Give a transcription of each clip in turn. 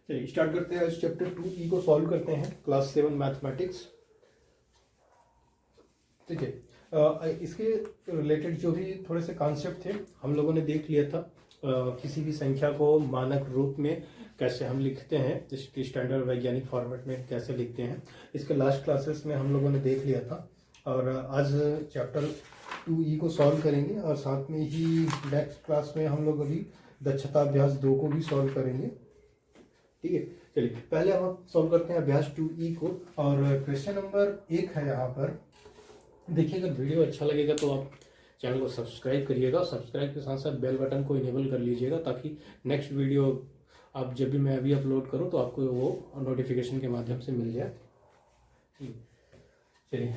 चलिए स्टार्ट करते हैं। आज चैप्टर 2E को सॉल्व करते हैं, क्लास 7 मैथमेटिक्स। ठीक है, इसके रिलेटेड जो भी थोड़े से कॉन्सेप्ट थे हम लोगों ने देख लिया था। किसी भी संख्या को मानक रूप में कैसे हम लिखते हैं, इसकी स्टैंडर्ड वैज्ञानिक फॉर्मेट में कैसे लिखते हैं, इसके लास्ट क्लासेस में हम लोगों ने देख लिया था। और आज चैप्टर 2E को सॉल्व करेंगे और साथ में ही नेक्स्ट क्लास में हम लोग अभी दक्षता अभ्यास 2 को भी सॉल्व करेंगे। ठीक है, चलिए पहले हम सॉल्व करते हैं अभ्यास 2E को। और क्वेश्चन नंबर 1 है यहाँ पर। देखिए, अगर वीडियो अच्छा लगेगा तो आप चैनल को सब्सक्राइब करिएगा। सब्सक्राइब के साथ साथ बेल बटन को इनेबल कर लीजिएगा ताकि नेक्स्ट वीडियो आप जब भी मैं अभी अपलोड करूं तो आपको वो नोटिफिकेशन के माध्यम से मिल जाए। चलिए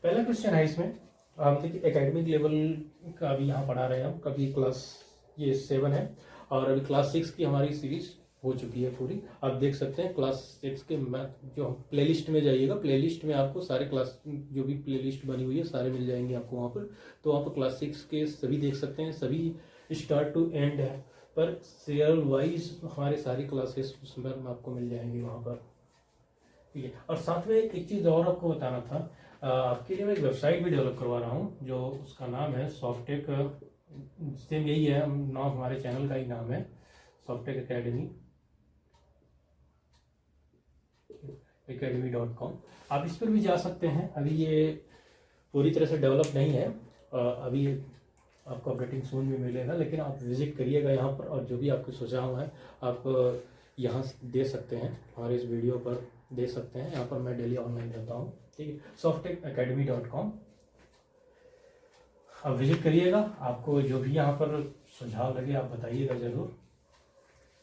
पहला क्वेश्चन है इसमें। हम देखिए एकेडमिक लेवल का अभी यहाँ पढ़ा रहे हैं हम। कभी क्लास ये 7 है और अभी क्लास 6 की हमारी सीरीज हो चुकी है पूरी। आप देख सकते हैं क्लास 6 के मैथ जो प्लेलिस्ट में जाइएगा, प्लेलिस्ट में आपको सारे क्लास जो भी प्लेलिस्ट बनी हुई है सारे मिल जाएंगे आपको वहाँ पर। तो आप क्लास 6 के सभी देख सकते हैं, सभी स्टार्ट टू एंड है, पर सीरियल वाइज हमारे सारी क्लासेस उसमें आपको मिल जाएंगी वहाँ पर। ठीक है, और साथ में एक चीज़ और आपको बताना था, आपके लिए मैं एक वेबसाइट भी डेवलप करवा रहा हूँ जो उसका नाम है सॉफ्टेक। सेम यही है नाम, हमारे चैनल का ही नाम है सॉफ्टेक academy.com। आप इस पर भी जा सकते हैं। अभी ये पूरी तरह से डेवलप नहीं है, अभी आपको अपडेटिंग सून में मिलेगा, लेकिन आप विजिट करिएगा यहाँ पर और जो भी आपके सुझाव हैं आप यहाँ दे सकते हैं, हमारे इस वीडियो पर दे सकते हैं। यहाँ पर मैं डेली ऑनलाइन रहता हूँ। ठीक है, सॉफ्टेक academy.com आप विजिट करिएगा। आपको जो भी यहाँ पर सुझाव लगे आप बताइएगा ज़रूर।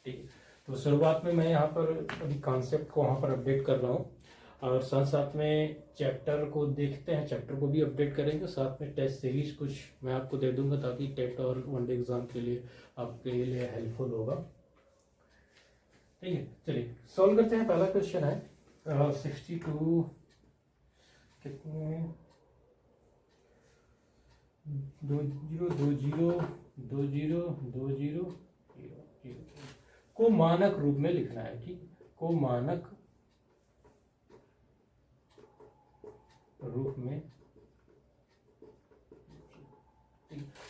ठीक है, तो शुरुआत में मैं यहाँ पर अभी कॉन्सेप्ट को वहाँ पर अपडेट कर रहा हूँ और साथ साथ में चैप्टर को देखते हैं, चैप्टर को भी अपडेट करेंगे। साथ में टेस्ट सीरीज कुछ मैं आपको दे दूंगा ताकि टेट और वनडे एग्जाम के लिए आपके लिए हेल्पफुल होगा। ठीक है, चलिए सॉल्व करते हैं। पहला क्वेश्चन है 62 कितने 20 को मानक रूप में लिखना है। ठीक, को मानक रूप में।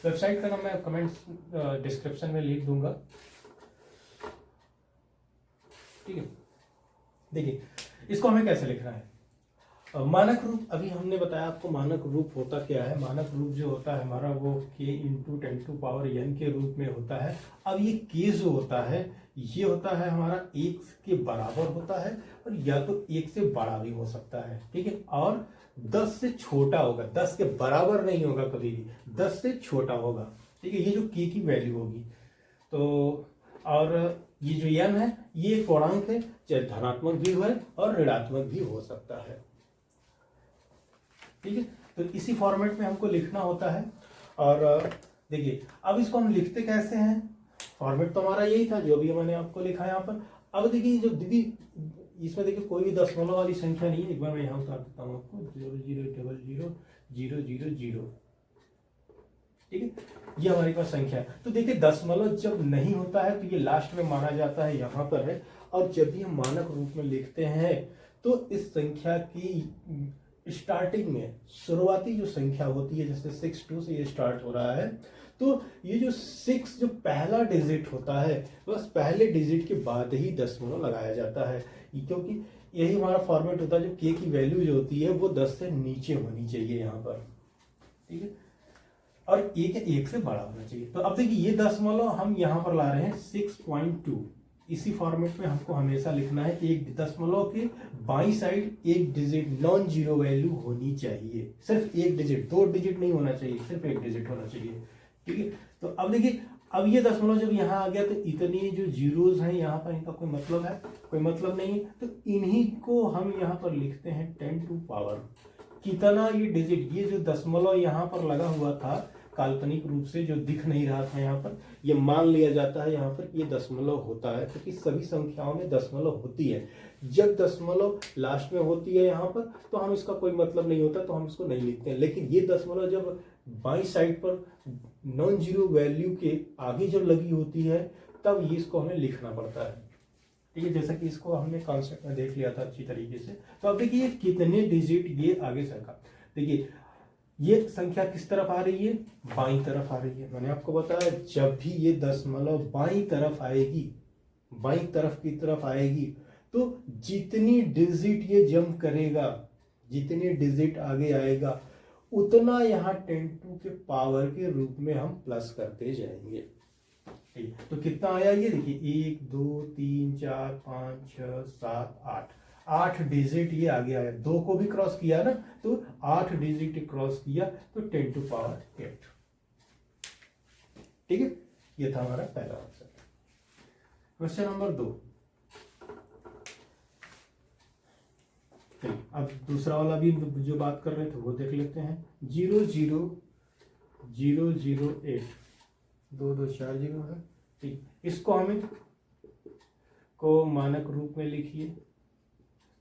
वेबसाइट का नाम मैं कमेंट्स डिस्क्रिप्शन में लिख दूंगा। ठीक है, देखिए इसको हमें कैसे लिखना है। मानक रूप अभी हमने बताया आपको मानक रूप होता क्या है। मानक रूप जो होता है हमारा वो k × 10⁻n के रूप में होता है। अब ये k जो होता है ये होता है हमारा 1 के बराबर होता है और या तो 1 से बड़ा भी हो सकता है। ठीक है, और 10 से छोटा होगा, 10 के बराबर नहीं होगा कभी भी, 10 से छोटा होगा। ठीक है, ये जो k की वैल्यू होगी। तो और ये जो m है ये एक पूर्णांक है, चाहे धनात्मक भी है और ऋणात्मक भी हो सकता है। ठीक है, तो इसी फॉर्मेट में हमको लिखना होता है। और देखिए अब इसको हम लिखते कैसे हैं। फॉर्मेट तो हमारा यही था जो भी मैंने आपको लिखा है यहाँ पर। अब देखिए जो दीदी इसमें देखिए कोई भी दशमलव वाली संख्या नहीं है। एक बार मैं यहाँ उतार देता हूँ आपको 0000000। ठीक है, ये हमारे पास संख्या है। तो देखिए दशमलव जब नहीं होता है तो ये लास्ट में माना जाता है, यहाँ पर है। और जब भी हम मानक रूप में लिखते हैं तो इस संख्या की स्टार्टिंग में शुरुआती जो संख्या होती है, जैसे 62 से ये स्टार्ट हो रहा है, तो ये जो 6 जो पहला डिजिट होता है बस पहले डिजिट के बाद ही दशमलव लगाया जाता है, क्योंकि यही हमारा फॉर्मेट होता है। जो k की वैल्यू जो होती है वो 10 से नीचे होनी चाहिए यहाँ पर। ठीक है, और एक से बड़ा होना चाहिए। तो अब देखिए ये दशमलव हम यहाँ पर ला रहे हैं 6.2। इसी फॉर्मेट में हमको हमेशा लिखना है। एक दशमलव के बाईं साइड एक डिजिट नॉन जीरो वैल्यू होनी चाहिए, सिर्फ एक डिजिट, 2 डिजिट नहीं होना चाहिए, सिर्फ एक डिजिट होना चाहिए। ठीक है, तो अब देखिए अब ये दशमलव जब यहाँ आ गया तो इतनी जो जीरोज हैं यहाँ पर इनका कोई मतलब है, कोई मतलब नहीं है। तो इन्हीं को हम यहाँ पर लिखते हैं 10 टू पावर कितना ये डिजिट। ये जो दशमलव यहाँ पर लगा हुआ था काल्पनिक रूप से जो दिख नहीं रहा था यहाँ पर, ये मान लिया जाता है यहाँ पर ये दशमलव होता है, क्योंकि सभी संख्याओं में दशमलव होती है। जब दशमलव लास्ट में होती है यहाँ पर तो हम इसका कोई मतलब नहीं होता, तो हम इसको नहीं लिखते हैं। लेकिन ये दशमलव जब बाई साइड पर नॉन जीरो वैल्यू के आगे जब लगी होती है तब ये इसको हमें लिखना पड़ता है। ठीक है, जैसा कि इसको हमने कॉन्सेप्ट में देख लिया था अच्छी तरीके से। तो अब देखिए कितने डिजिट ये आगे सरका। देखिए ये संख्या किस तरफ आ रही है, बाईं तरफ आ रही है। मैंने आपको बताया जब भी ये दशमलव बाईं तरफ आएगी, बाईं तरफ की तरफ आएगी, तो जितनी डिजिट ये जंप करेगा, जितनी डिजिट आगे आएगा, उतना यहाँ 10 के पावर के रूप में हम प्लस करते जाएंगे। ठीक, तो कितना आया ये देखिए 1 2 3 4 5 6 7 8, 8 डिजिट ये आगे आया। 2 को भी क्रॉस किया ना, तो 8 डिजिट क्रॉस किया, तो 10⁸। ठीक है, ये था हमारा पहला आंसर। Question number 2। अब दूसरा वाला भी जो बात कर रहे थे वो देख लेते हैं। 0 0 0 0 8, 2 2 4 0 है। ठीक, इसको हमें को मानक रूप में लिखिए।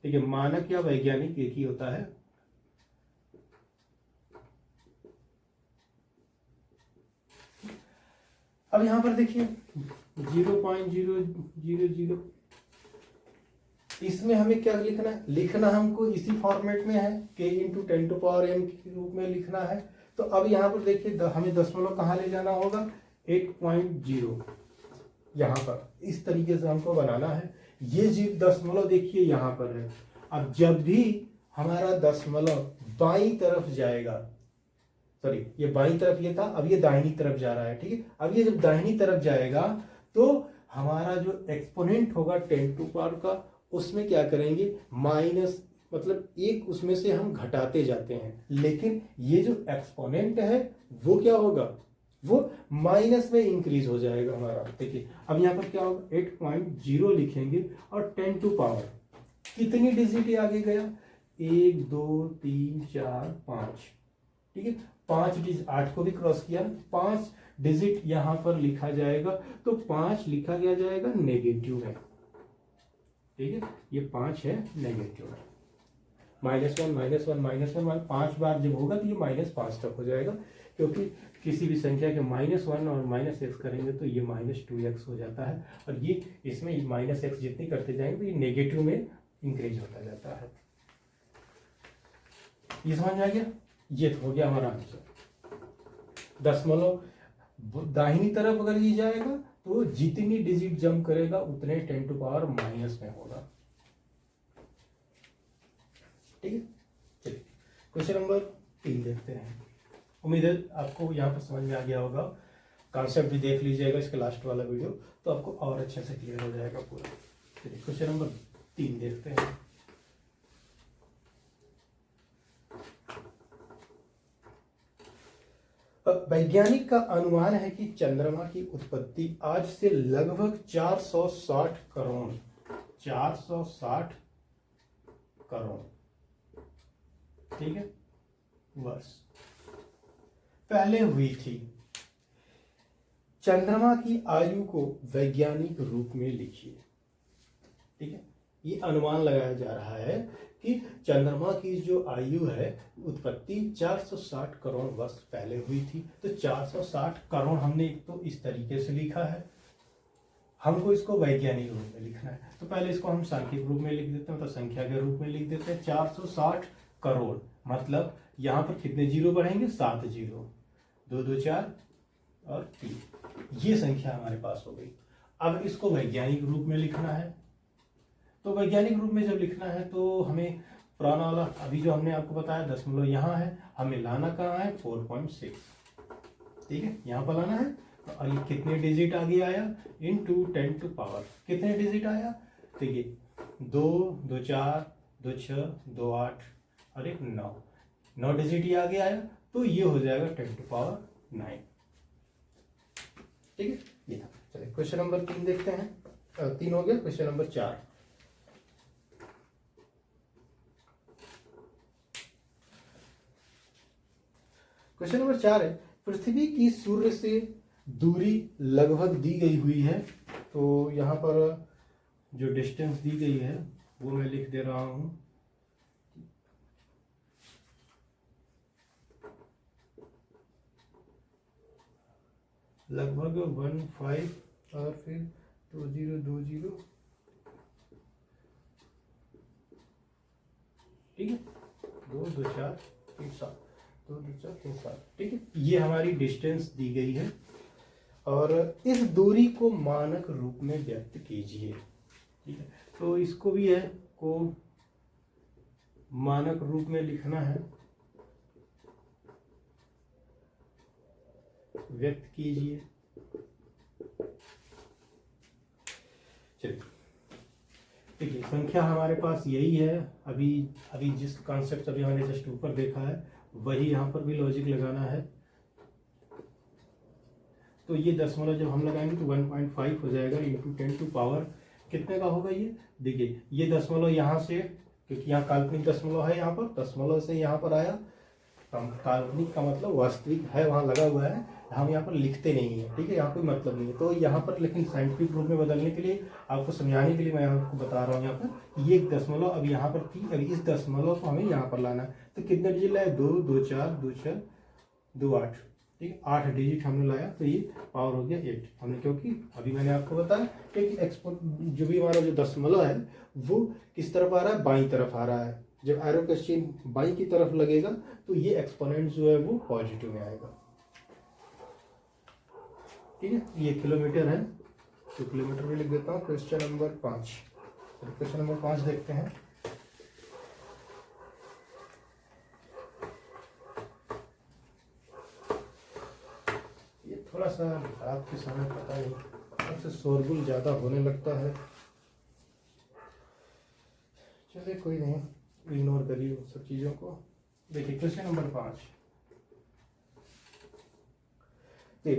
ठीक है, मानक या वैज्ञानिक एक ही होता है। अब यहां पर देखिए 0.000, इसमें हमें क्या लिखना है, लिखना हमको इसी फॉर्मेट में है k × 10⁻m के रूप में लिखना है। तो अब यहां पर देखिए हमें दशमलव कहाँ ले जाना होगा, 8.0 यहां पर इस तरीके से हमको बनाना है। ये दशमलव देखिए यहां पर है। अब जब भी हमारा दशमलव बाईं तरफ जाएगा, सॉरी ये बाईं तरफ ये था, अब ये दाहिनी तरफ जा रहा है। ठीक है, अब ये जब दाहिनी तरफ जाएगा तो हमारा जो एक्सपोनेंट होगा 10⁻ का, उसमें क्या करेंगे, माइनस, मतलब एक उसमें से हम घटाते जाते हैं। लेकिन ये जो एक्सपोनेंट है वो क्या होगा, वो माइनस में इंक्रीज हो जाएगा हमारा। देखिए अब यहाँ पर क्या होगा, 8.0 लिखेंगे और 10⁻, कितनी डिजिट आगे गया, 1 2 3 4 5। ठीक है, 5 डिजिट, 8 को भी क्रॉस किया, 5 डिजिट यहां पर लिखा जाएगा। तो 5 लिखा गया जाएगा नेगेटिव में। ठीक है, ये 5 है नेगेटिव में। -1 -1 -1 5 बार जब होगा तो ये -5 तक हो जाएगा, क्योंकि किसी भी संख्या के -1 और -x करेंगे तो ये -2x हो जाता है। और ये इसमें -x जितनी करते जाएंगे तो ये नेगेटिव में इंक्रीज होता जाता है। ये समझ में आ गया, ये हो गया हमारा आंसर। दशमलव दाहिनी तरफ अगर ये जाएगा तो जितनी डिजिट जंप करेगा उतने 10⁻- में होगा। ठीक है, चलिए क्वेश्चन नंबर 3 देखते हैं। उम्मीद है आपको यहाँ पर समझ में आ गया होगा। कॉन्सेप्ट भी देख लीजिएगा इसका लास्ट वाला वीडियो, तो आपको और अच्छे से क्लियर हो जाएगा पूरा। चलिए क्वेश्चन नंबर 3 देखते हैं। वैज्ञानिक का अनुमान है कि चंद्रमा की उत्पत्ति आज से लगभग 460 करोड़, ठीक है, वर्ष पहले हुई थी। चंद्रमा की आयु को वैज्ञानिक रूप में लिखिए। ठीक है, ये अनुमान लगाया जा रहा है कि चंद्रमा की जो आयु है, उत्पत्ति 460 करोड़ वर्ष पहले हुई थी। तो 460 करोड़ हमने एक तो इस तरीके से लिखा है, हमको इसको वैज्ञानिक रूप में लिखना है। तो पहले इसको हम सांख्यिक रूप में लिख देते हैं, तो संख्या के रूप में लिख देते हैं 460 करोड़। मतलब यहाँ पर कितने जीरो बढ़ेंगे, 7 जीरो, 2 2 4 और 3, ये संख्या हमारे पास हो गई। अब इसको वैज्ञानिक रूप में लिखना है। तो वैज्ञानिक रूप में जब लिखना है तो हमें पुराना वाला, अभी जो हमने आपको बताया दशमलव यहाँ है, हमें लाना कहाँ है, 4.6। ठीक है, यहाँ पर लाना है। और ये कितने डिजिट आगे आया, इनटू 10⁻, कितने डिजिट आया, देखिए 2 2 4 2 6 2 8 और 1 9 डिजिट ये आगे आया, तो ये हो जाएगा 10⁹। ठीक है, ये था। चलिए क्वेश्चन नंबर 3 देखते हैं। 3 हो गया, क्वेश्चन नंबर 4। क्वेश्चन नंबर 4 है, पृथ्वी की सूर्य से दूरी लगभग दी गई हुई है। तो यहाँ पर जो डिस्टेंस दी गई है वो मैं लिख दे रहा हूं, लगभग 15 और फिर 2020 ठीक है, 2 2 4 3 7, 2 2 4 3 7, ठीक है। ये हमारी डिस्टेंस दी गई है और इस दूरी को मानक रूप में व्यक्त कीजिए, ठीक है। तो इसको भी है को मानक रूप में लिखना है, व्यक्त कीजिए। चलिए, देखिए संख्या हमारे पास यही है। अभी अभी जिस कॉन्सेप्ट अभी हमने जस्ट ऊपर देखा है वही यहाँ पर भी लॉजिक लगाना है। तो ये दशमलव जब हम लगाएंगे तो 1.5 हो जाएगा इंटू 10 टू पावर कितने का होगा ये। देखिए ये दशमलव यहाँ से, क्योंकि यहाँ काल्पनिक दशमलव है, यहाँ पर दशमलव से यहाँ पर आया, काल्पनिक का मतलब वास्तविक है वहाँ लगा हुआ है, हम यहाँ पर लिखते नहीं है, ठीक है, यहाँ कोई मतलब नहीं है। तो यहाँ पर लेकिन साइंटिफिक रूप में बदलने के लिए आपको समझाने के लिए मैं आपको बता रहा हूँ यहाँ पर ये एक दशमलव अब यहाँ पर थी, अभी इस दशमलव को हमें यहाँ पर लाना है। तो कितने डिजिट लाए, 2 2 4 2 6 2 8, ठीक है, 8 डिजिट हमने लाया। तो ये पावर हो गया 8 हमने, क्योंकि अभी मैंने आपको बताया कि एक्सपोर्ट जो भी हमारा जो दशमलव है वो किस तरफ आ रहा है, बाईं तरफ आ रहा है। जब एरो का चिन्ह बाईं की तरफ लगेगा तो ये एक्सपोनेंट जो है वो पॉजिटिव में आएगा, ठीक है। ये किलोमीटर है तो किलोमीटर में लिख देता हूँ। क्वेश्चन नंबर 5, क्वेश्चन नंबर 5 देखते हैं। ये थोड़ा सा रात के समय पता नहीं आपसे शोरगुल ज्यादा होने लगता है, चलिए कोई नहीं, इग्नोर करिए उन सब चीजों को। देखिए क्वेश्चन नंबर 5,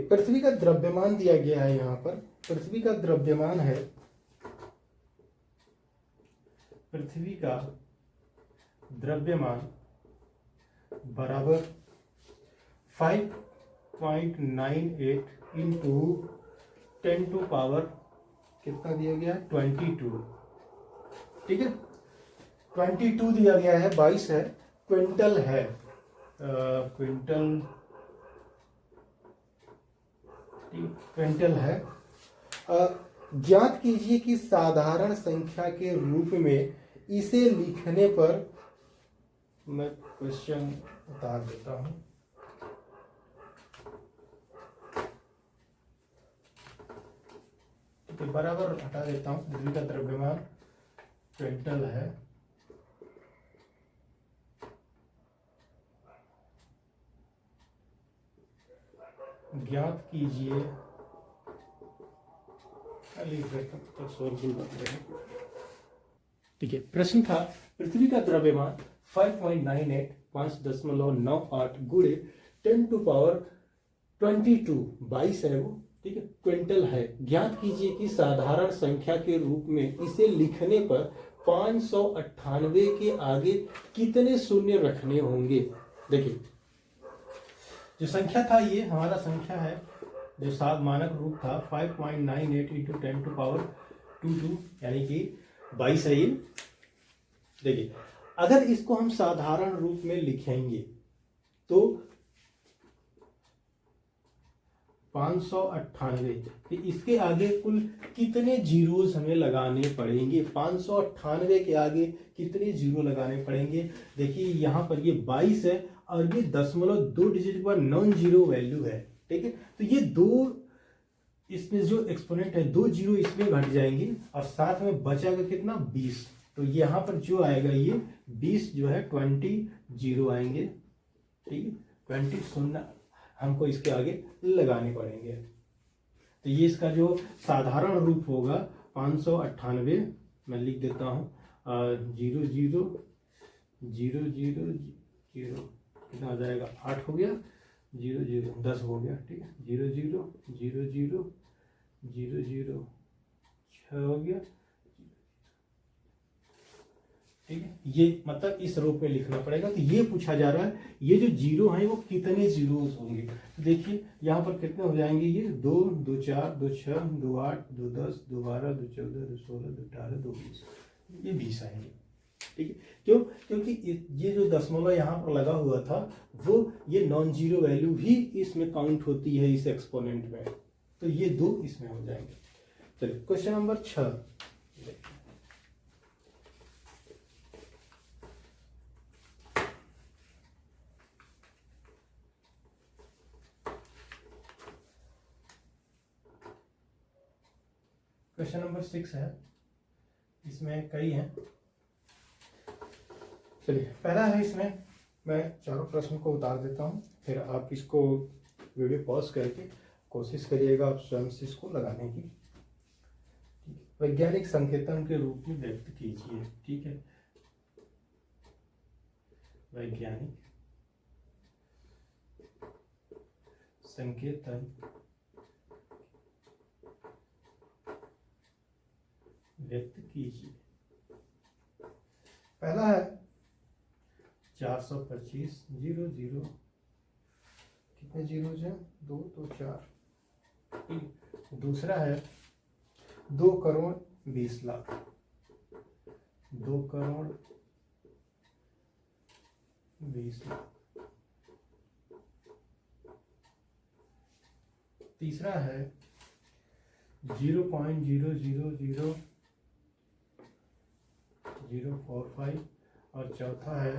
पृथ्वी का द्रव्यमान दिया गया है। यहाँ पर पृथ्वी का द्रव्यमान है, पृथ्वी का द्रव्यमान बराबर 5.98 इंटू 10 टू पावर कितना दिया गया है, 22, ठीक है। 22 दिया गया है, 22 है, क्विंटल है, क्विंटल, क्विंटल है। ज्ञात कीजिए कि साधारण संख्या के रूप में इसे लिखने पर, मैं क्वेश्चन उतार देता हूं, तो बराबर हटा देता हूं। पृथ्वी का द्रव्यमान क्विंटल है, ज्ञात कीजिए, ठीक है। प्रश्न था पृथ्वी का द्रव्यमान 5.98 5.98 गुणे 10 टू पावर 22 22 है वो, ठीक है, क्विंटल है। ज्ञात कीजिए कि साधारण संख्या के रूप में इसे लिखने पर 598 के आगे कितने शून्य रखने होंगे। देखिए जो संख्या था ये हमारा संख्या है, जो सात मानक रूप था 5.98 इंटू 10 टू पावर 22 यानी कि 22 है ये। देखिए अगर इसको हम साधारण रूप में लिखेंगे तो 598, तो इसके आगे कुल कितने जीरोस हमें लगाने पड़ेंगे, 598 के आगे कितने जीरो लगाने पड़ेंगे। देखिए यहाँ पर ये 22 है और ये 0.2 डिजिट के बाद नॉन जीरो वैल्यू है, ठीक है। तो ये दो, इसमें जो एक्सपोनेंट है 2 जीरो इसमें घट जाएंगे और साथ में बचाएगा कितना 20। तो यहाँ पर जो आएगा ये 20 जो है 20 जीरो आएंगे, ठीक है, 20 शून्य हमको इसके आगे लगाने पड़ेंगे। तो ये इसका जो साधारण रूप होगा 598, मैं लिख देता हूँ 0 0 0 0 0 कितना आ जाएगा 8 हो गया, 0 0 10 हो गया, ठीक है, 0 0 0 0 0 0 6 हो गया, ठीक है। ये मतलब इस रूप में लिखना पड़ेगा। तो ये पूछा जा रहा है ये जो जीरो है वो कितने जीरो होंगे। तो देखिए यहाँ पर कितने हो जाएंगे, ये 2 2 4 2 6 2 8 2 10 2 12 2 14 2 16 2 18 2 20, ये 20 आएंगे, ठीक है। क्यों? क्योंकि ये जो दशमलव यहाँ पर लगा हुआ था वो ये नॉन जीरो वैल्यू भी इसमें काउंट होती है इस एक्सपोनेंट में, तो ये 2 इसमें हो जाएंगे। चलिए क्वेश्चन नंबर 6, क्वेश्चन नंबर 6 है, इसमें कई हैं। चलिए पहला है, इसमें मैं चारों प्रश्न को उतार देता हूँ, फिर आप इसको वीडियो पॉज करके कोशिश करिएगा आप स्वयं से इसको लगाने की। वैज्ञानिक संकेतन के रूप में व्यक्त कीजिए। ठीक है, वैज्ञानिक संकेतन व्यक्त कीजिए। पहला है 425 0 0, कितने जीरो है, 2 तो 4। दूसरा है 2 करोड़ 20 लाख, 2 करोड़ 20 लाख। तीसरा है 0.0000045 और चौथा है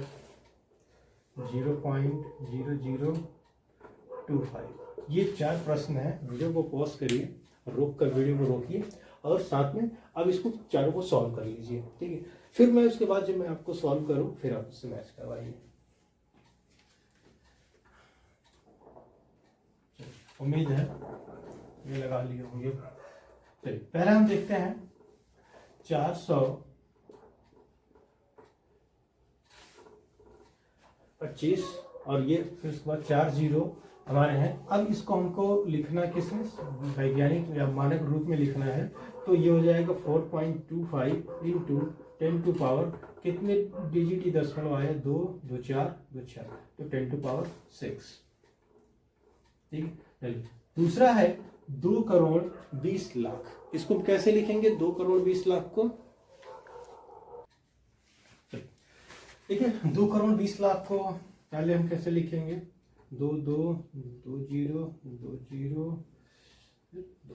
0.0025। ये 4 प्रश्न हैं। वीडियो को पॉज करिए, रोक कर वीडियो को रोकिए और साथ में अब इसको चारों को सॉल्व कर लीजिए। ठीक है, फिर मैं उसके बाद जब मैं आपको सॉल्व करूं फिर आप उससे मैच करवाइए। उम्मीद है ये लगा लिए होंगे। चलिए पहले हम देखते हैं 425 और ये फिर उसके बाद 4 जीरो हमारे हैं। अब इसको हमको लिखना किसमें, वैज्ञानिक या मानक रूप में लिखना है, तो ये हो जाएगा 4.25 इंटू 10 टू पावर, कितने डिजिट दशमलव आया, 2 2 4 2 6, तो 10 टू पावर 6। ठीक है, दूसरा है 2 करोड़ 20 लाख। इसको कैसे लिखेंगे 2 करोड़ 20 लाख को? देखिए 2 करोड़ 20 लाख को पहले हम कैसे लिखेंगे, 2 2 2 0 2 0 2 0।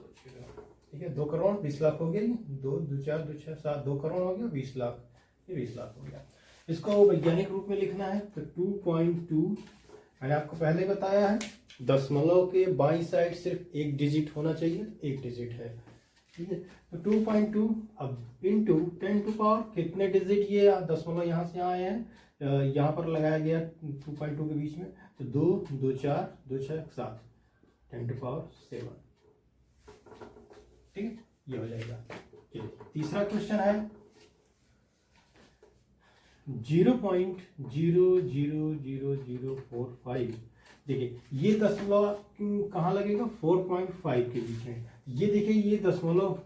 ठीक है, 2 करोड़ 20 लाख हो गया, 2 2 4 2 6 7, 2 करोड़ हो गया, 20 लाख, ये 20 लाख हो गया। इसको वैज्ञानिक रूप में लिखना है तो 2.2, मैंने आपको पहले बताया है दशमलव के बाईं साइड सिर्फ एक डिजिट होना चाहिए, एक डिजिट है। ठीक है, तो 2.2 अब इनटू 10 टू पावर, कितने डिजिट, ये दशमलव यहाँ से यहाँ आए हैं, यहाँ पर लगाया गया 2.2 के बीच में, तो 2 2 4 2 6 7, 10 टू पावर 7। ठीक है, ये हो जाएगा। तीसरा क्वेश्चन है 0.00045। देखिए ये दशमलव कहाँ लगेगा, 4.5 के बीच में। ये देखिए ये दशमलव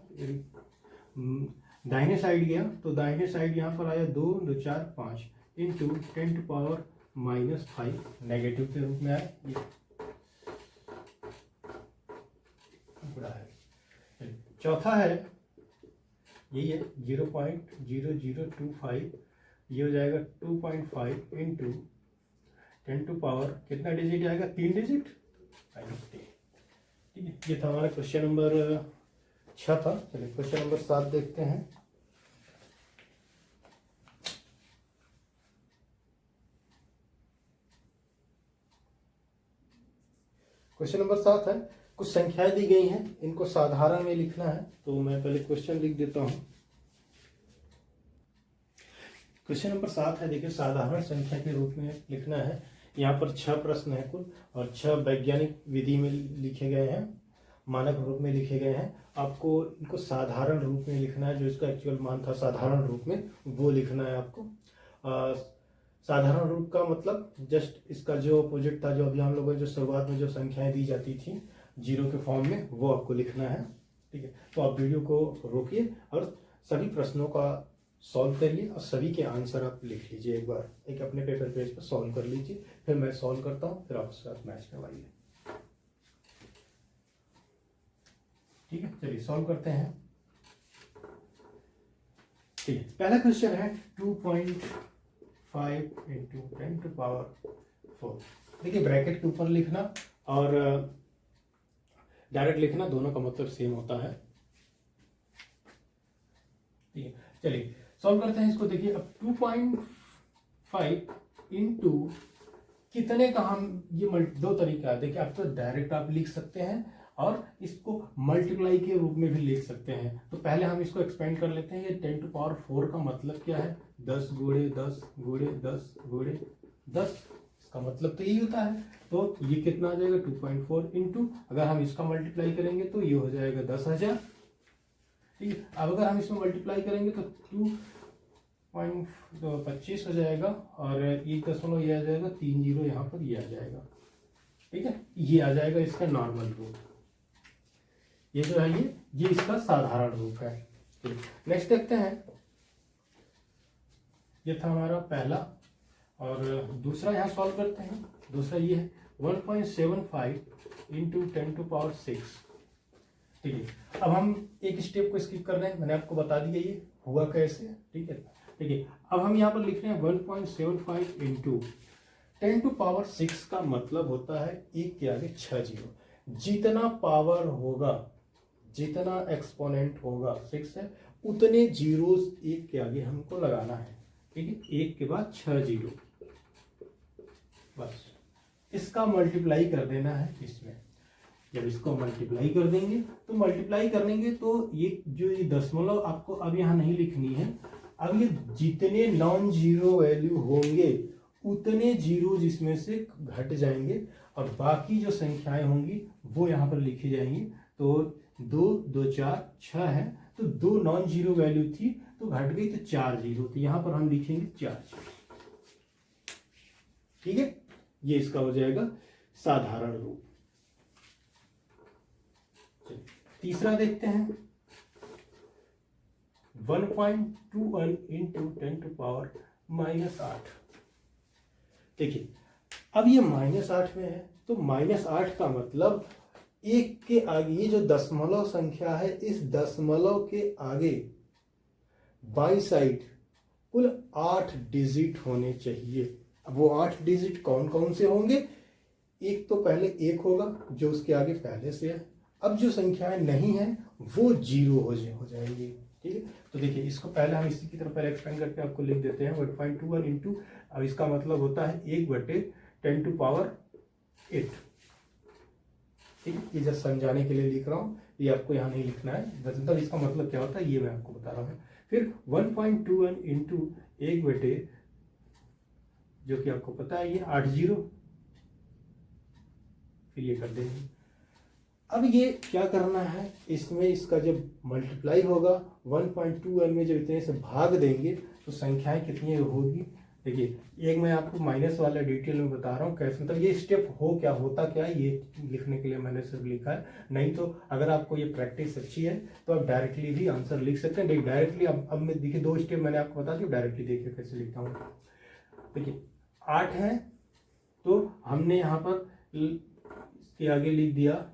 दाहिने साइड गया, तो दाहिने साइड यहाँ पर आया 2 2 4 5 इंटू 10 टू पावर -5, नेगेटिव के रूप में आया, ये बड़ा है। चौथा है यही है 0.0025, ये हो जाएगा 2.5 इंटू 10 टू पावर, कितना डिजिट आएगा, 3 डिजिट। ठीक है, ये था हमारा क्वेश्चन नंबर 6 था। चलिए क्वेश्चन नंबर 7 देखते हैं। क्वेश्चन नंबर 7 है, कुछ संख्याएं दी गई हैं, इनको साधारण में लिखना है, तो मैं पहले क्वेश्चन लिख देता हूं। क्वेश्चन नंबर 7 है, देखिए साधारण संख्या के रूप में लिखना है। यहाँ पर 6 प्रश्न है कुल और 6 वैज्ञानिक विधि में लिखे गए हैं, मानक रूप में लिखे गए हैं। आपको इनको साधारण रूप में लिखना है, जो इसका एक्चुअल मान था साधारण रूप में वो लिखना है आपको। साधारण रूप का मतलब जस्ट इसका जो अपोजिट था, जो अभी हम लोगों ने जो शुरुआत में जो संख्याएं दी जाती थी जीरो के फॉर्म में, वो आपको लिखना है। ठीक है, तो आप वीडियो को रोकिए और सभी प्रश्नों का सॉल्व करिए और सभी के आंसर आप लिख लीजिए, एक बार एक अपने पेपर पेज पर सॉल्व कर लीजिए, फिर मैं सॉल्व करता हूँ, फिर आप उसके साथ मैच करवाइए। ठीक है, चलिए सॉल्व करते हैं। ठीक है, पहला क्वेश्चन है 2.5 इंटू 10 टू पावर 4। देखिए ब्रैकेट के ऊपर लिखना और डायरेक्ट लिखना, दोनों का मतलब सेम होता है। ठीक है, चलिए सॉल्व करते हैं इसको। देखिए अब 2.5 इंटू कितने का, हम ये दो तरीका है। देखिए आप तो डायरेक्ट आप लिख सकते हैं और इसको मल्टीप्लाई के रूप में भी लिख सकते हैं। तो पहले हम इसको एक्सपेंड कर लेते हैं। ये 10⁴ का मतलब क्या है, 10 गुणे 10 गुणे 10 गुणे 10, इसका मतलब तो यही होता है। तो ये कितना आ जाएगा 2.4 इंटू, अगर हम इसका मल्टीप्लाई करेंगे तो ये हो जाएगा 10,000। ठीक है, अब अगर हम इसमें मल्टीप्लाई करेंगे तो 2.25 हो जाएगा और 1 ये आ जाएगा, 3 जीरो यहाँ पर ये आ जाएगा। ठीक है, ये आ जाएगा इसका नॉर्मल रूप। ये जो है ये इसका साधारण रूप है। नेक्स्ट देखते हैं, ये था हमारा पहला, और दूसरा यहाँ सॉल्व करते हैं। दूसरा ये है 1.75 इंटू 10⁶। ठीक है, अब हम एक स्टेप को स्किप कर रहे हैं, मैंने आपको बता दिया ये हुआ कैसे। ठीक है, अब हम यहाँ पर लिख रहे हैं 1.75 इंटू 10⁶ का मतलब होता है 1 के आगे 6 जीरो। जितना पावर होगा, जितना एक्सपोनेंट होगा 6 है, उतने जीरोस 1 के आगे हमको लगाना है। ठीक है, 1 के बाद 6 जीरो, बस इसका मल्टीप्लाई कर देना है इसमें। जब इसको मल्टीप्लाई कर देंगे तो मल्टीप्लाई करेंगे तो ये जो ये दशमलव आपको अब यहाँ नहीं लिखनी है। अब ये जितने नॉन जीरो वैल्यू होंगे उतने जीरो जिसमें से घट जाएंगे और बाकी जो संख्याएं होंगी वो यहाँ पर लिखी जाएंगी। तो 2 2 4 6 है, तो 2 नॉन जीरो वैल्यू थी तो घट गई, तो 4 जीरो, तो यहाँ पर हम लिखेंगे 4 जीरो। ठीक है, ये इसका हो जाएगा साधारण रूप। तीसरा देखते हैं 1.21 इंटू 10⁻⁻8। देखिए, अब ये -8 में है, तो -8 का मतलब 1 के आगे ये जो दशमलव संख्या है, इस दशमलव के आगे बाई साइड कुल 8 डिजिट होने चाहिए। अब वो 8 डिजिट कौन कौन से होंगे? एक तो पहले 1 होगा जो उसके आगे पहले से है। अब जो संख्याएं नहीं है वो जीरो हो जाएंगी। ठीक है, तो देखिए इसको पहले हम इसी की तरफ पहले एक्सपेंड करके आपको लिख देते हैं 1.21 इंटू, अब इसका मतलब होता है 1/10⁸। ठीक है, ये जस्ट समझाने के लिए लिख रहा हूँ, ये आपको यहाँ नहीं लिखना है। मतलब इसका मतलब क्या होता है ये मैं आपको बता रहा हूँ। फिर 1.21 इंटू 1/, जो कि आपको पता है ये 8 जीरो, फिर ये कर देंगे। अब ये क्या करना है, इसमें इसका जब मल्टीप्लाई होगा 1.21 में जब इतने से भाग देंगे तो संख्याएं कितनी होगी। देखिए, एक मैं आपको माइनस वाला डिटेल में बता रहा हूँ कैसे, मतलब ये स्टेप होता क्या है ये लिखने के लिए मैंने सिर्फ लिखा है। नहीं तो अगर आपको ये प्रैक्टिस अच्छी है तो आप डायरेक्टली भी आंसर लिख सकते हैं। डायरेक्टली अब मैं देखिए 2 स्टेप मैंने आपको बता दिया, डायरेक्टली देखिए कैसे लिखता हूँ। देखिए 8 है तो हमने यहाँ पर इसके आगे लिख दिया,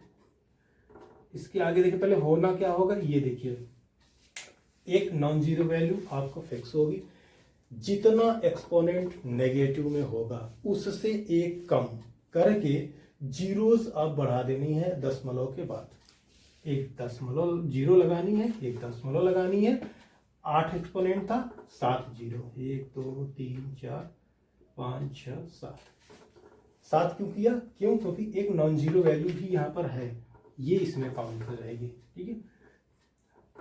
इसके आगे देखिए पहले होना क्या होगा, ये देखिए एक नॉन जीरो वैल्यू आपको फिक्स होगी। जितना एक्सपोनेंट नेगेटिव में होगा उससे एक कम करके जीरोस आप बढ़ा देनी है दशमलव के बाद। एक दशमलव जीरो लगानी है, एक दशमलव लगानी है। 8 एक्सपोनेंट था, 7 जीरो, 1 2 3 4 5 6 7। 7 क्यों किया? क्योंकि एक नॉन जीरो वैल्यू भी यहाँ पर है, ये इसमें काउंट हो जाएगी। ठीक है,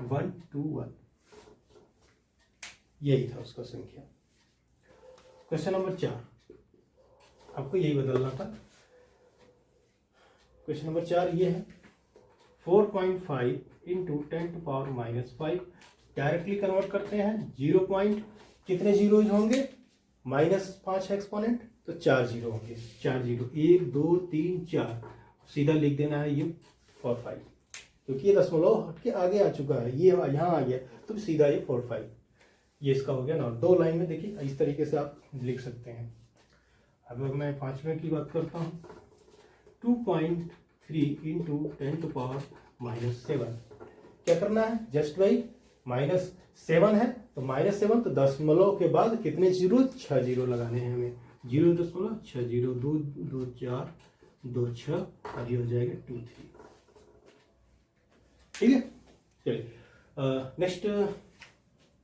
1 2 1 यही था उसका संख्या। क्वेश्चन नंबर 4, आपको यही बदलना था। क्वेश्चन नंबर 4 ये है 4.5 इंटू 10⁻⁻5। डायरेक्टली कन्वर्ट करते हैं, 0 पॉइंट कितने जीरो होंगे, -5 एक्सपोनेंट, तो 4 जीरो होंगे। 4 जीरो, 1 2 3 4, सीधा लिख देना है ये 4 5, क्योंकि ये दशमलव हट के आगे आ चुका है, ये यहाँ आ गया तो सीधा ये 4 5, ये इसका हो गया ना। 2 लाइन में देखिए इस तरीके से आप लिख सकते हैं। अब मैं 5वें की बात करता हूँ, 2.3 इंटू 10⁻⁻7। क्या करना है, जस्ट भाई -7 है तो -7, तो दशमलव के बाद कितने जीरो, 6 जीरो लगाने हैं हमें। 0.6 जीरो, 2 2 4 2 6, और ये हो जाएगा 2 3। ठीक है, चलिए नेक्स्ट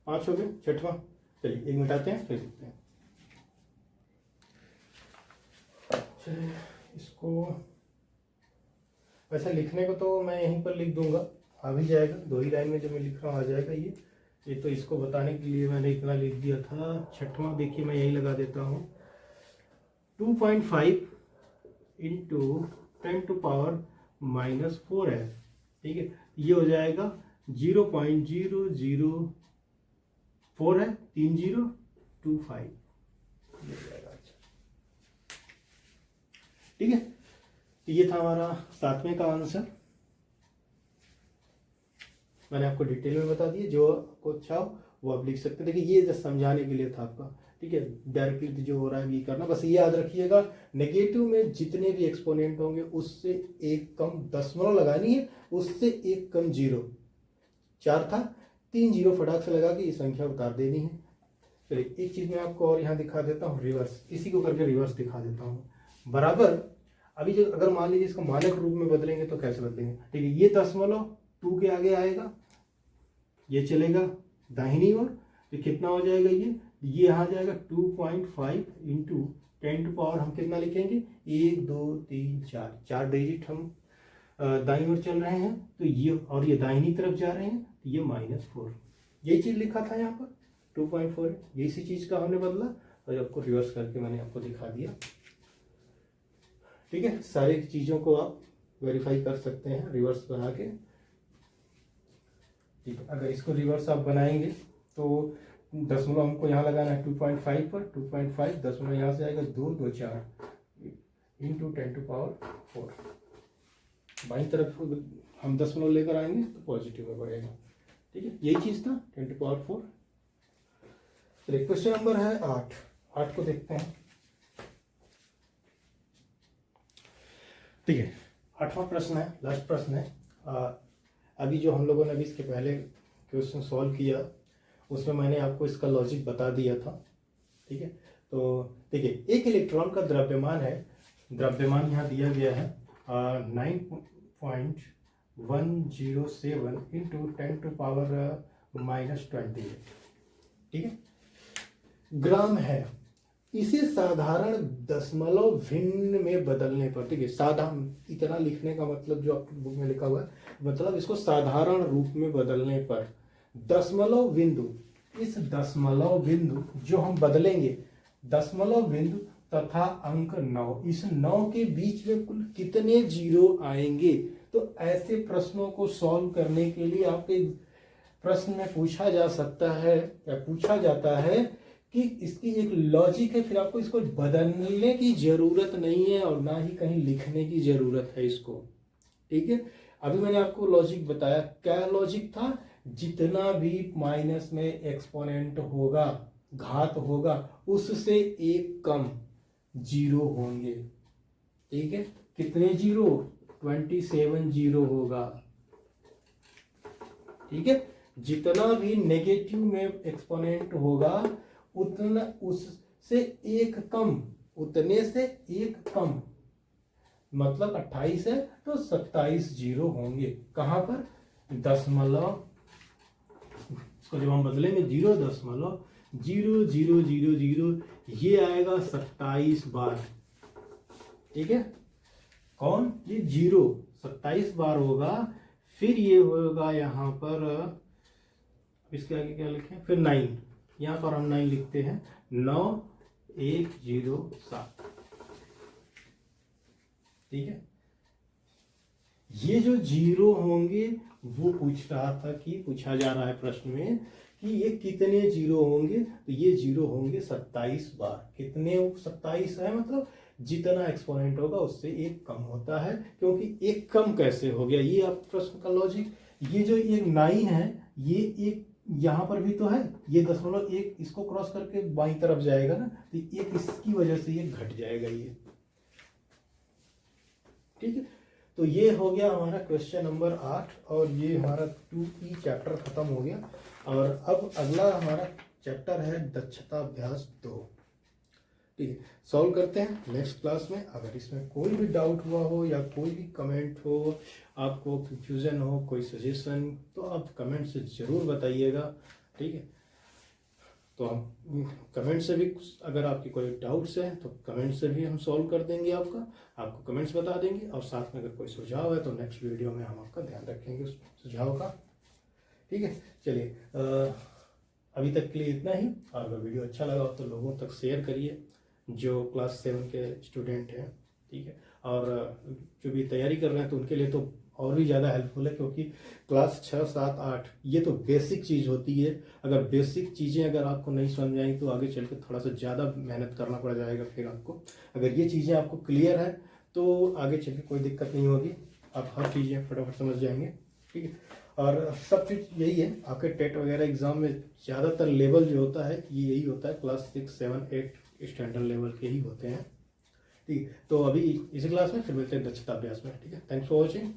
5 हो गए, 6वां। चलिए 1 मिटाते हैं फिर देखते हैं। चलिए इसको वैसे लिखने को तो मैं यहीं पर लिख दूंगा, आ भी जाएगा, 2 ही लाइन में जो मैं लिख रहा हूँ आ जाएगा ये तो इसको बताने के लिए मैंने इतना लिख दिया था। छठवां देखिए मैं यही लगा देता हूँ, 2.5 इंटू 10⁻⁻4 है, ठीक है। ये हो जाएगा 0.004 है, 3025 हो जाएगा। अच्छा ठीक है, तो ये था हमारा 7वें का आंसर। मैंने आपको डिटेल में बता दिया, जो आपको अच्छा हो वो आप लिख सकते हैं। देखिए ये जस्ट समझाने के लिए था आपका, ठीक है। डायरेक्टली जो हो रहा है ये करना, बस ये याद रखिएगा नेगेटिव में जितने भी एक्सपोनेंट होंगे उससे एक कम दशमलव लगानी है, उससे एक कम जीरो। 4 था, 3 जीरो फटाक से लगा के ये संख्या उतार देनी है। चलिए एक चीज मैं आपको और यहाँ दिखा देता हूँ, रिवर्स, इसी को करके रिवर्स दिखा देता हूँ बराबर। अभी जो अगर मान लीजिए इसको मानक रूप में बदलेंगे तो कैसे बदलेंगे, ठीक है। ये दशमलव 2 के आगे आएगा, ये चलेगा दाहिनी ओर, तो कितना हो जाएगा ये आ जाएगा 2.5 इंटू 10⁻, हम कितना लिखेंगे 1 2 3 4, 4 डिजिट हम दाईं ओर चल रहे हैं, तो ये और ये दाहिनी तरफ जा रहे हैं, तो ये -4, यही चीज लिखा था यहाँ पर 2.4, इसी चीज का हमने बदला और आपको रिवर्स करके मैंने आपको दिखा दिया। ठीक है, सारी चीजों को आप वेरीफाई कर सकते हैं रिवर्स बना के। ठीक है, अगर इसको रिवर्स आप बनाएंगे तो दशमलव हमको यहाँ लगाना है 2.5 पर, 2.5 दशमलव यहाँ से आएगा 2 2 4 इंटू 10⁻4। बाईं तरफ हम दशमलव लेकर आएंगे तो पॉजिटिव में बढ़ेगा। ठीक है, यही चीज था 10⁻4। चलिए क्वेश्चन नंबर है 8 को देखते हैं। ठीक है, 8वां प्रश्न है, लास्ट प्रश्न है। अभी जो हम लोगों ने अभी इसके पहले क्वेश्चन सॉल्व किया उसमें मैंने आपको इसका लॉजिक बता दिया था। ठीक है, तो देखिए एक इलेक्ट्रॉन का द्रव्यमान है, द्रव्यमान यहाँ दिया गया है 9.107 इंटू 10⁻⁻20। ठीक है, ग्राम है। इसे साधारण दशमलव भिन्न में बदलने पर, ठीक है, साधारण इतना लिखने का मतलब जो आपकी बुक में लिखा हुआ है, मतलब इसको साधारण रूप में बदलने पर दशमलव बिंदु, इस दशमलव बिंदु जो हम बदलेंगे दशमलव बिंदु तथा अंक 9, इस 9 के बीच में कुल कितने जीरो आएंगे। तो ऐसे प्रश्नों को सॉल्व करने के लिए आपके प्रश्न में पूछा जा सकता है या पूछा जाता है कि इसकी एक लॉजिक है, फिर आपको इसको बदलने की जरूरत नहीं है और ना ही कहीं लिखने की जरूरत है इसको। ठीक है, अभी मैंने आपको लॉजिक बताया, क्या लॉजिक था, जितना भी माइनस में एक्सपोनेंट होगा, घात होगा, उससे एक कम जीरो होंगे। ठीक है, कितने जीरो, 27 जीरो होगा। ठीक है, जितना भी नेगेटिव में एक्सपोनेंट होगा उतना उससे एक कम, उतने से एक कम, मतलब 28 है तो 27 जीरो होंगे। कहां पर, दशमलव, इसको जब हम बदलेंगे 0.0000, ये आएगा 27 बार। ठीक है, कौन, ये जीरो 27 बार होगा। फिर ये होगा यहाँ पर, इसके आगे क्या लिखें, फिर 9, यहाँ पर हम 9 लिखते हैं, 9107। ठीक है, ये जो जीरो होंगे वो पूछा जा रहा है प्रश्न में कि ये कितने जीरो होंगे, तो ये जीरो होंगे 27 बार। कितने, 27 है, मतलब जितना एक्सपोनेंट होगा उससे एक कम होता है, क्योंकि एक कम कैसे हो गया, ये आप प्रश्न का लॉजिक। ये जो एक 9 है, ये एक यहाँ पर भी तो है, ये दशमलव एक इसको क्रॉस करके बाईं तरफ जाएगा ना, तो एक इसकी वजह से ये घट जाएगा ये। ठीक है, तो ये हो गया हमारा क्वेश्चन नंबर 8 और ये हमारा 2E चैप्टर खत्म हो गया। और अब अगला हमारा चैप्टर है दक्षता अभ्यास 2। ठीक है, सॉल्व करते हैं नेक्स्ट क्लास में। अगर इसमें कोई भी डाउट हुआ हो या कोई भी कमेंट हो, आपको कंफ्यूजन हो, कोई सजेशन, तो आप कमेंट से जरूर बताइएगा। ठीक है, तो हम कमेंट से भी अगर आपकी कोई डाउट्स है तो कमेंट से भी हम सॉल्व कर देंगे, आपको कमेंट्स बता देंगे। और साथ में अगर कोई सुझाव है तो नेक्स्ट वीडियो में हम आपका ध्यान रखेंगे उस सुझाव का। ठीक है, चलिए अभी तक के लिए इतना ही। और अगर वीडियो अच्छा लगा हो तो लोगों तक शेयर करिए जो क्लास 7 के स्टूडेंट हैं। ठीक है, और जो भी तैयारी कर रहे हैं तो उनके लिए तो और भी ज़्यादा हेल्पफुल है, क्योंकि क्लास 6, 7, 8 ये तो बेसिक चीज़ होती है। अगर बेसिक चीज़ें अगर आपको नहीं समझ आई तो आगे चल के थोड़ा सा ज़्यादा मेहनत करना पड़ जाएगा फिर आपको। अगर ये चीज़ें आपको क्लियर है तो आगे चल के कोई दिक्कत नहीं होगी, आप हर चीज़ें फटाफट समझ जाएंगे। ठीक है, और सब चीज़ यही है, आपके टेट वगैरह एग्जाम में ज़्यादातर लेवल जो होता है ये यही होता है, क्लास 6, 7, 8 स्टैंडर्ड लेवल के ही होते हैं। ठीक है, तो अभी इसी क्लास में फिर मिलते हैं दक्षता अभ्यास में। ठीक है, थैंक्स फॉर वॉचिंग।